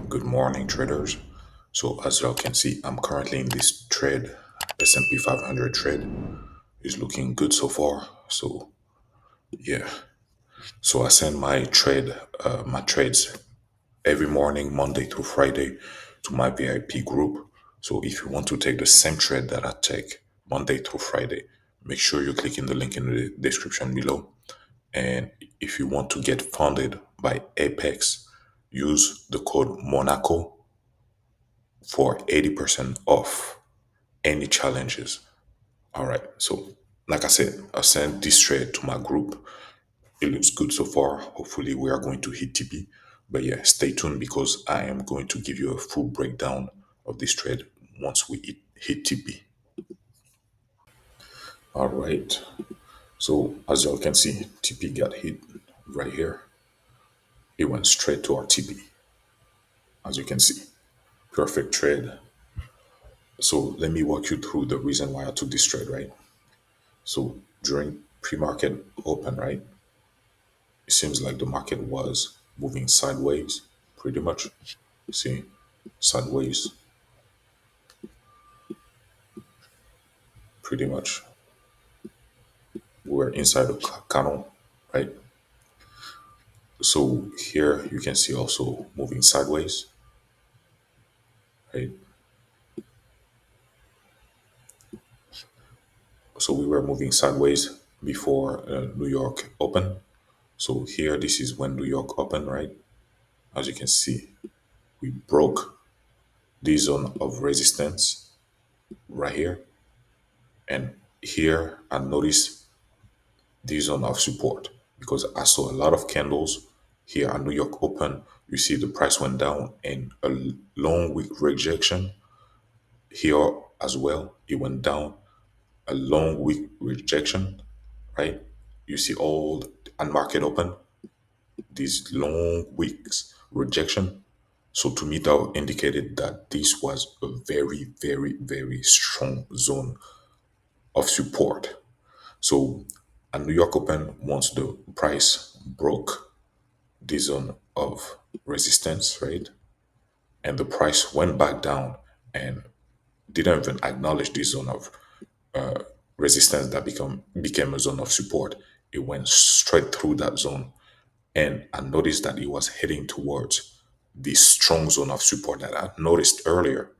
Good morning, traders. So as y'all can see, I'm currently in this trade. S&P 500 trade is looking good so far. So yeah. So I send my trades every morning, Monday through Friday, to my VIP group. So if you want to take the same trade that I take Monday through Friday, make sure you click in the link in the description below. And if you want to get funded by Apex, use the code Monaco for 80% off any challenges. All right. So, like I said, I sent this trade to my group. It looks good so far. Hopefully, we are going to hit TP. But yeah, stay tuned because I am going to give you a full breakdown of this trade once we hit TP. All right. So, as y'all can see, TP got hit right here. It went straight to our TP, as you can see. Perfect trade. So, let me walk you through the reason why I took this trade, right? So during pre-market open, right, it seems like the market was moving sideways, pretty much. See, sideways, pretty much. We're inside the candle, right? So here you can see also moving sideways, right? So we were moving sideways before New York open. So here, this is when New York opened, right? As you can see, we broke this zone of resistance right here. And here, I noticed this zone of support because I saw a lot of candles here at New York Open. You see the price went down and a long week rejection here as well. It went down a long week rejection, right? You see all and market open these long weeks rejection. So to me, that indicated that this was a very, very, very strong zone of support. So at New York Open, once the price broke this zone of resistance, right, and the price went back down and didn't even acknowledge this zone of resistance that became a zone of support. It went straight through that zone, and I noticed that it was heading towards this strong zone of support that I noticed earlier.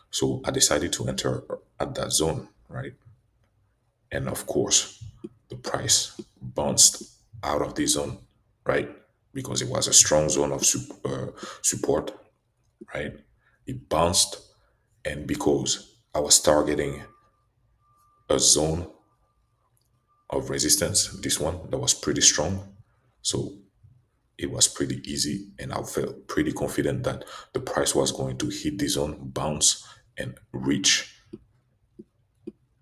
So I decided to enter at that zone, right? And of course, the price bounced out of the zone, right? Because it was a strong zone of support, right? It bounced, and because I was targeting a zone of resistance, this one that was pretty strong, so it was pretty easy, and I felt pretty confident that the price was going to hit the zone, bounce, and reach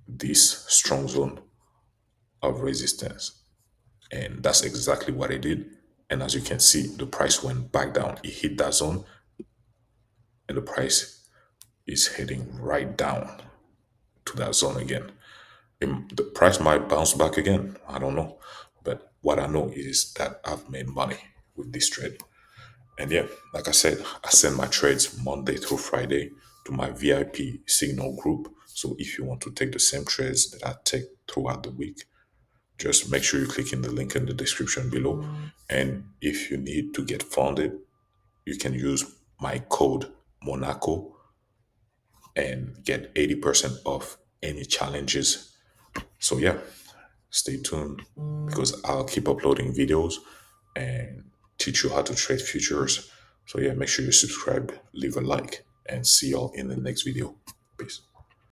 this strong zone of resistance. And that's exactly what it did. And as you can see, the price went back down. It hit that zone, and the price is heading right down to that zone again. The price might bounce back again. I don't know. But what I know is that I've made money with this trade. And yeah, like I said, I send my trades Monday through Friday to my VIP signal group. So if you want to take the same trades that I take throughout the week, just make sure you click in the link in the description below. And if you need to get funded, you can use my code Monaco and get 80% off any challenges. So yeah, stay tuned because I'll keep uploading videos and teach you how to trade futures. So yeah, make sure you subscribe, leave a like, and see y'all in the next video. Peace.